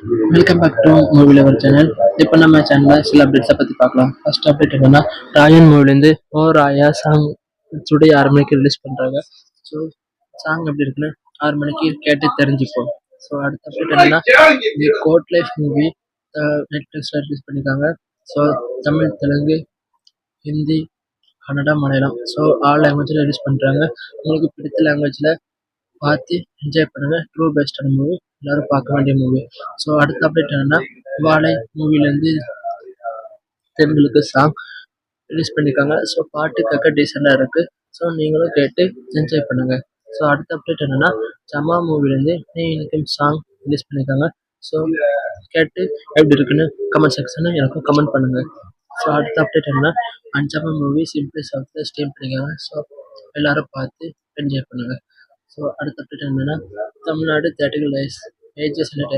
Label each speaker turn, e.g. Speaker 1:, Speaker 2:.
Speaker 1: Welcome back to movie lover channel. இப்போ நம்ம சேனலில் சில அப்டேட்ஸை பற்றி பார்க்கலாம். ஃபர்ஸ்ட் அப்டேட் என்னன்னா, ராயன் மூவிலேருந்து ஓ ராயா சாங் டுடே 6 மணிக்கு ரிலீஸ் பண்ணுறாங்க. ஸோ சாங் எப்படி இருக்குன்னு 6 மணிக்கு கேட்டு தெரிஞ்சுப்போம். ஸோ அடுத்த அப்டேட் என்னன்னா, தி கோட் லைஃப் மூவி நெட்ஃப்ளிக்ஸில் ரிலீஸ் பண்ணியிருக்காங்க. So Tamil, Telugu, Hindi, Kannada, Malayalam so all லாங்குவேஜில் ரிலீஸ் பண்ணுறாங்க. உங்களுக்கு பிடித்த லாங்குவேஜில் பார்த்து என்ஜாய் பண்ணுங்க. ட்ரூ பெஸ்டான மூவி, எல்லாரும் பார்க்க வேண்டிய மூவி. ஸோ அடுத்த அப்டேட் என்னன்னா, வாழை மூவிலேருந்து தெலுங்குக்கு சாங் ரிலீஸ் பண்ணியிருக்காங்க. ஸோ பாட்டு கேட்க டீசெண்டாக இருக்குது. ஸோ நீங்களும் கேட்டு என்ஜாய் பண்ணுங்க. ஸோ அடுத்த அப்டேட் என்னன்னா, ஜமா மூவிலேருந்து நீ எனக்கும் சாங் ரிலீஸ் பண்ணியிருக்காங்க. ஸோ கேட்டு எப்படி இருக்குன்னு கமெண்ட் செக்ஷனில் எனக்கும் கமெண்ட் பண்ணுங்க. ஸோ அடுத்த அப்டேட் என்னன்னா, அஞ்சாமா மூவி சிம்பிளி சாஃப்டில் ஸ்ட்ரீம் பண்ணியிருக்காங்க. ஸோ எல்லாரும் பார்த்து என்ஜாய் பண்ணுங்க. ஸோ அடுத்த அப்டேட் என்னன்னா, தமிழ்நாடு தேட்டர்கள் ஏஜஸ்